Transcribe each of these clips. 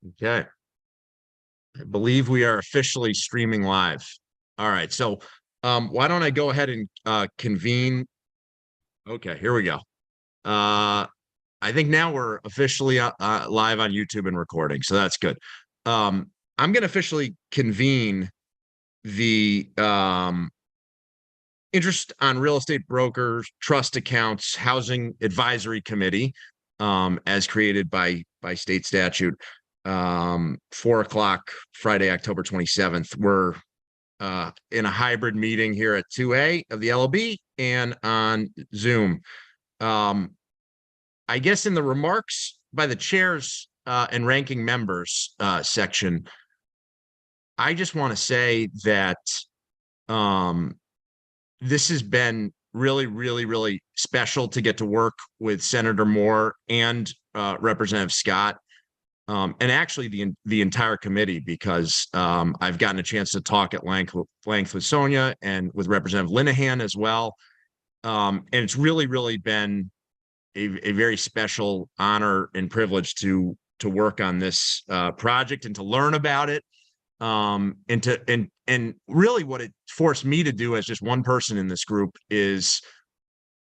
Okay. I believe we are officially streaming live. All right. So why don't I go ahead and convene? Okay, here we go. I think now we're officially live on YouTube and recording, so that's good. I'm going to officially convene the Interest on Real Estate Brokers Trust Accounts Housing Advisory Committee, as created by state statute. 4 o'clock Friday, October 27th. We're in a hybrid meeting here at 2A of the LOB and on Zoom. I guess in the remarks by the chairs and ranking members section, I just want to say that this has been really, really, really special to get to work with Senator Moore and Representative Scott. And actually the entire committee, because I've gotten a chance to talk at length with Sonia and with Representative Linehan as well. And it's really, really been a very special honor and privilege to work on this project and to learn about it. And really what it forced me to do as just one person in this group is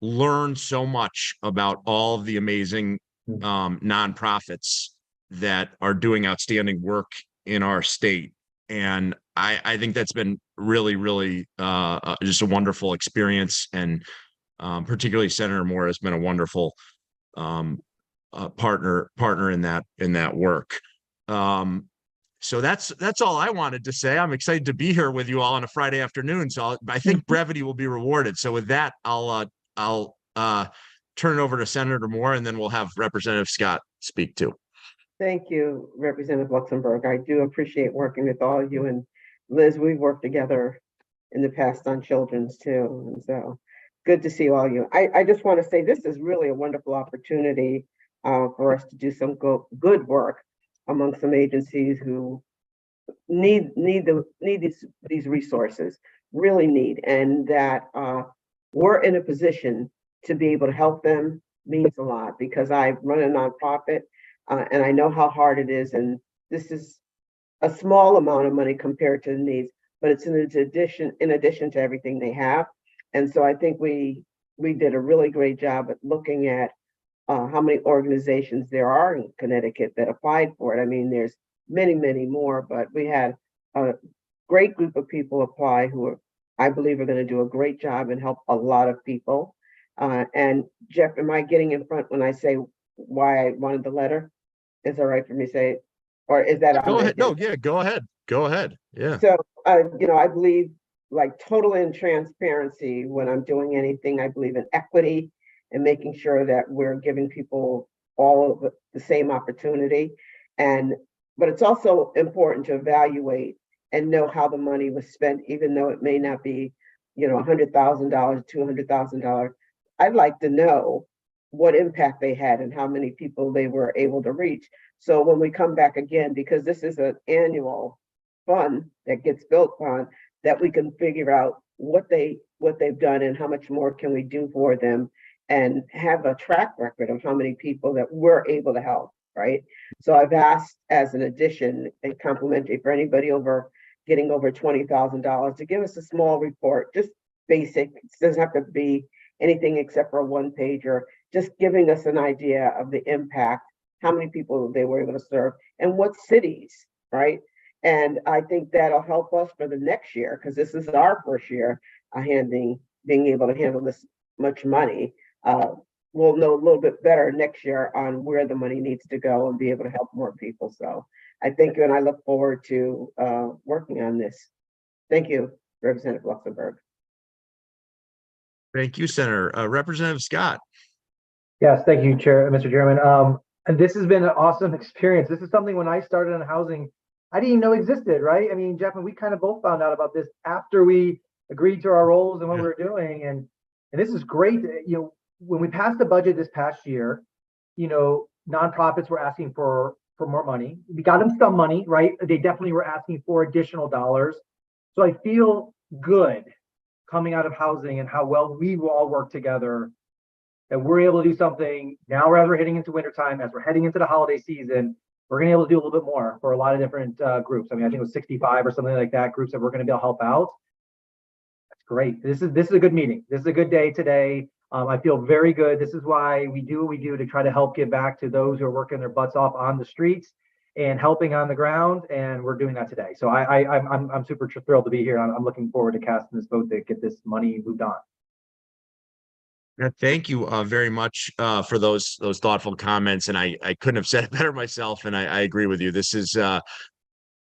learn so much about all of the amazing nonprofits that are doing outstanding work in our state. And I think that's been really, really just a wonderful experience. And particularly Senator Moore has been a wonderful partner in that work. So that's all I wanted to say. I'm excited to be here with you all on a Friday afternoon. So I think brevity will be rewarded. So with that, I'll turn it over to Senator Moore, and then we'll have Representative Scott speak too. Thank you, Representative Luxembourg. I do appreciate working with all of you, and Liz, we've worked together in the past on children's too. And so good to see all of you. I just want to say this is really a wonderful opportunity for us to do some good work among some agencies who need these resources, really need, and that we're in a position to be able to help them means a lot, because I run a nonprofit and I know how hard it is, and this is a small amount of money compared to the needs, but it's in addition to everything they have. And so I think we did a really great job at looking at how many organizations there are in Connecticut that applied for it. I mean, there's many, many more, but we had a great group of people apply who I believe are going to do a great job and help a lot of people. And Jeff, am I getting in front when I say why I wanted the letter? Is that right for me to say it? Or is that go ahead? No, yeah, go ahead. Yeah. So I believe like total in transparency when I'm doing anything. I believe in equity and making sure that we're giving people all of the same opportunity. But it's also important to evaluate and know how the money was spent, even though it may not be, $100,000, $200,000. I'd like to know what impact they had and how many people they were able to reach. So when we come back again, because this is an annual fund that gets built on, that we can figure out what they've done and how much more can we do for them, and have a track record of how many people that we're able to help, right? So I've asked as an addition and complimentary for anybody getting over $20,000 to give us a small report, just basic. It doesn't have to be anything except for a one-pager, just giving us an idea of the impact, how many people they were able to serve, and what cities, right? And I think that'll help us for the next year, because this is our first year being able to handle this much money. We'll know a little bit better next year on where the money needs to go and be able to help more people. So I thank you, and I look forward to working on this. Thank you, Representative Luxembourg. Thank you, Senator. Representative Scott. Yes, thank you, Mr. Chairman. And this has been an awesome experience. This is something when I started in housing, I didn't even know existed, right? I mean, Jeff and we kind of both found out about this after we agreed to our roles and what we were doing. And this is great. When we passed the budget this past year, nonprofits were asking for more money. We got them some money, right? They definitely were asking for additional dollars. So I feel good coming out of housing and how well we will all work together, that we're able to do something now as we're heading into wintertime, as we're heading into the holiday season, we're gonna be able to do a little bit more for a lot of different groups. I mean, I think it was 65 or something like that, groups that we're gonna be able to help out. That's great. This is a good meeting. This is a good day today. I feel very good. This is why we do what we do, to try to help give back to those who are working their butts off on the streets and helping on the ground, and we're doing that today. So I'm super thrilled to be here. I'm looking forward to casting this vote to get this money moved on. Thank you very much for those thoughtful comments, and I couldn't have said it better myself. And I agree with you.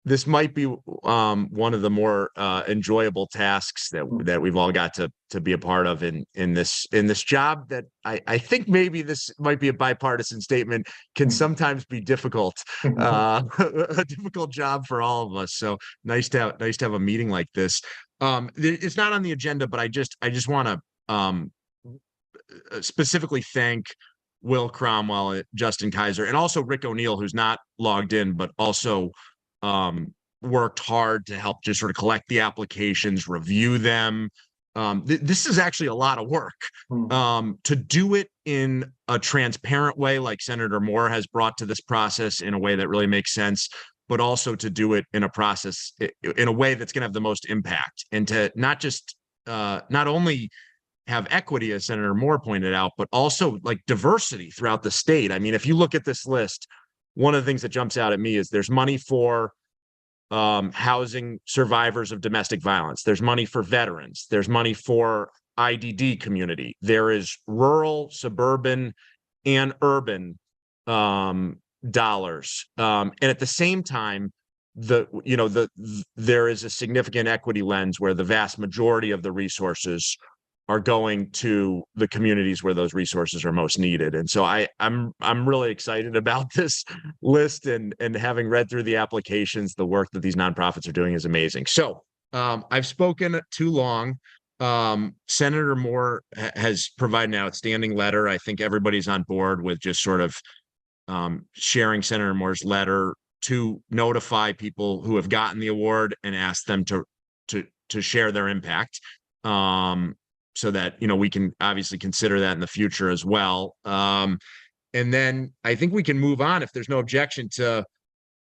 This might be one of the more enjoyable tasks that we've all got to be a part of in this job that I think maybe this might be a bipartisan statement, can sometimes be difficult, a difficult job for all of us. So nice to have a meeting like this. It's not on the agenda, but I just want to specifically thank Will Cromwell, Justin Kaiser, and also Rick O'Neill, who's not logged in, but also worked hard to help just sort of collect the applications, review them. This is actually a lot of work. To do it in a transparent way, like Senator Moore has brought to this process, in a way that really makes sense, but also to do it in a process in a way that's going to have the most impact, and to not only have equity, as Senator Moore pointed out, but also like diversity throughout the state. I mean, if you look at this list, one of the things that jumps out at me is there's money for housing survivors of domestic violence. There's money for veterans. There's money for IDD community. There is rural, suburban, and urban dollars. And at the same time, there is a significant equity lens where the vast majority of the resources are going to the communities where those resources are most needed. And so I'm really excited about this list, and having read through the applications, the work that these nonprofits are doing is amazing. So I've spoken too long. Senator Moore has provided an outstanding letter. I think everybody's on board with just sort of sharing Senator Moore's letter to notify people who have gotten the award and ask them to share their impact. So that, we can obviously consider that in the future as well. And then I think we can move on, if there's no objection, to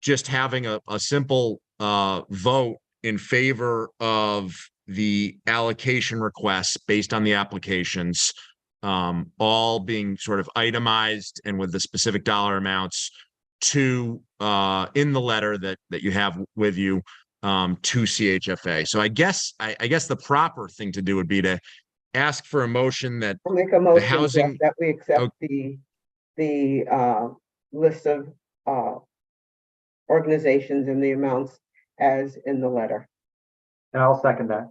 just having a simple vote in favor of the allocation requests based on the applications, all being sort of itemized and with the specific dollar amounts to in the letter that you have with you to CHFA. So I guess the proper thing to do would be to ask for a motion that I'll make a motion housing, that we accept the list of organizations and the amounts as in the letter. And I'll second that.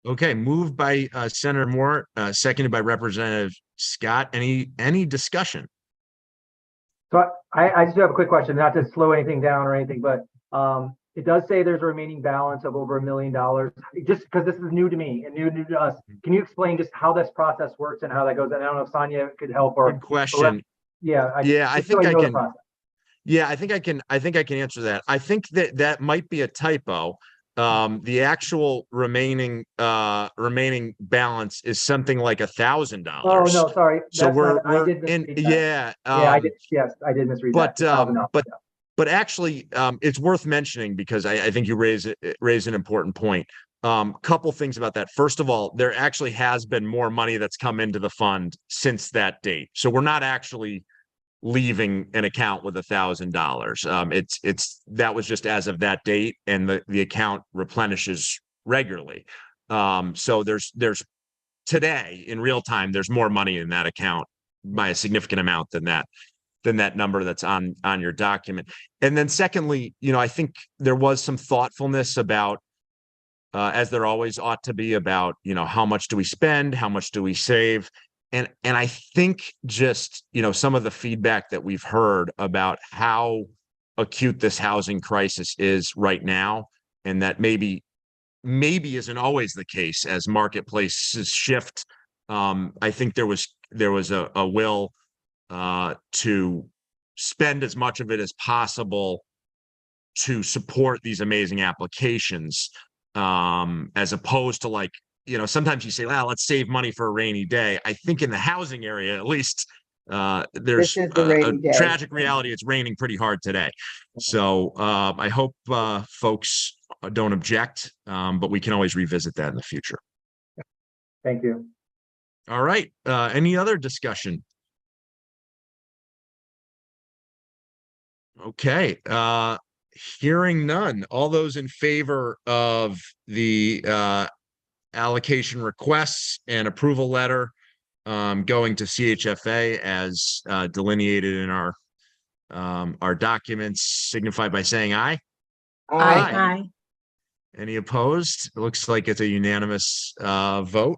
Okay, moved by Senator Moore, seconded by Representative Scott. Any discussion? So I just have a quick question, not to slow anything down or anything, but it does say there's a remaining balance of over $1 million. Just because this is new to me and new to us, can you explain just how this process works and how that goes? And I don't know if Sonia could help or. Good question. I think I can. Yeah, I think I can answer that. I think that might be a typo. The actual remaining balance is something like $1,000. Oh no, sorry. So I did misread that. I did. Yes, I did misread that. But actually, it's worth mentioning, because I think you raise an important point. Couple things about that. First of all, there actually has been more money that's come into the fund since that date. So we're not actually leaving an account with $1,000. That was just as of that date, and the account replenishes regularly. So there's today in real time, there's more money in that account by a significant amount than that number that's on your document. And then secondly, I think there was some thoughtfulness about, as there always ought to be, about, how much do we spend? How much do we save? And I think just, some of the feedback that we've heard about how acute this housing crisis is right now, and that maybe isn't always the case as marketplaces shift. I think there was a will to spend as much of it as possible to support these amazing applications, as opposed to sometimes you say, well, let's save money for a rainy day. I think in the housing area, at least, there's This is the rainy day. tragic reality. It's raining pretty hard today. So I hope folks don't object, but we can always revisit that in the future. Thank you. All right. Any other discussion? Okay. Hearing none. All those in favor of the allocation requests and approval letter going to CHFA as delineated in our documents signify by saying aye. Aye. Any opposed? It looks like it's a unanimous vote.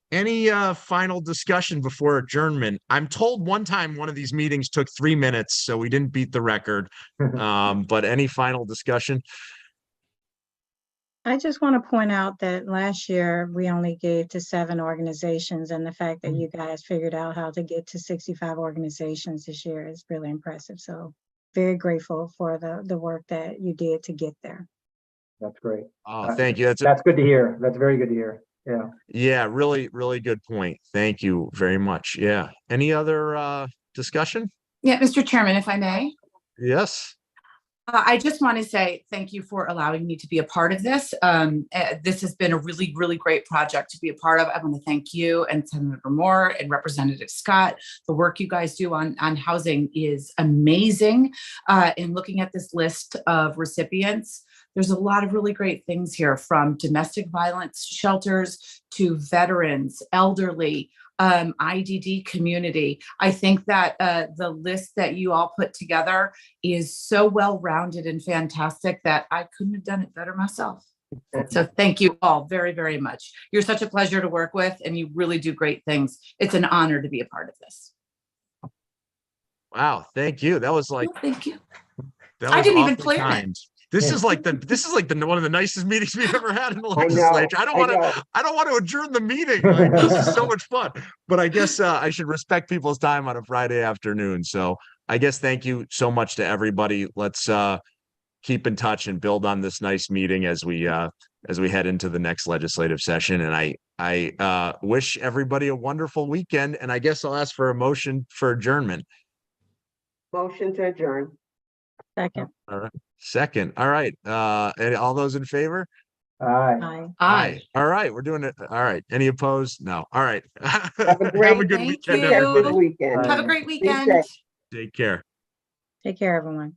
Any final discussion before adjournment? I'm told one time one of these meetings took 3 minutes, so we didn't beat the record. But any final discussion? I just want to point out that last year we only gave to 7 organizations, and the fact that you guys figured out how to get to 65 organizations this year is really impressive. So very grateful for the work that you did to get there. That's great. Oh, thank you. That's good to hear. That's very good to hear. Yeah. Yeah, really, really good point. Thank you very much. Yeah. Any other discussion? Yeah, Mr. Chairman, if I may. Yes. I just want to say thank you for allowing me to be a part of this. This has been a really, really great project to be a part of. I want to thank you and Senator Moore and Representative Scott. The work you guys do on housing is amazing. And looking at this list of recipients, there's a lot of really great things here, from domestic violence shelters to veterans, elderly, IDD community. I think that the list that you all put together is so well-rounded and fantastic that I couldn't have done it better myself. So thank you all very, very much. You're such a pleasure to work with, and you really do great things. It's an honor to be a part of this. Wow. Thank you. That was like, Thank you. that I was didn't even awfully plan it. kind. This is like one of the nicest meetings we've ever had in the I know, legislature. I don't know. want to adjourn the meeting. Like, this is so much fun. But I guess I should respect people's time on a Friday afternoon. So I guess thank you so much to everybody. Let's keep in touch and build on this nice meeting as we head into the next legislative session. And I wish everybody a wonderful weekend. And I guess I'll ask for a motion for adjournment. Motion to adjourn. Second. All right. Second. All right. And all those in favor? Aye. Aye. Aye. All right. We're doing it. All right. Any opposed? No. All right. Have a great Have a good Thank weekend, you. Good everybody. weekend. Aye. Have a great Be weekend. safe. Take care. Take care, everyone.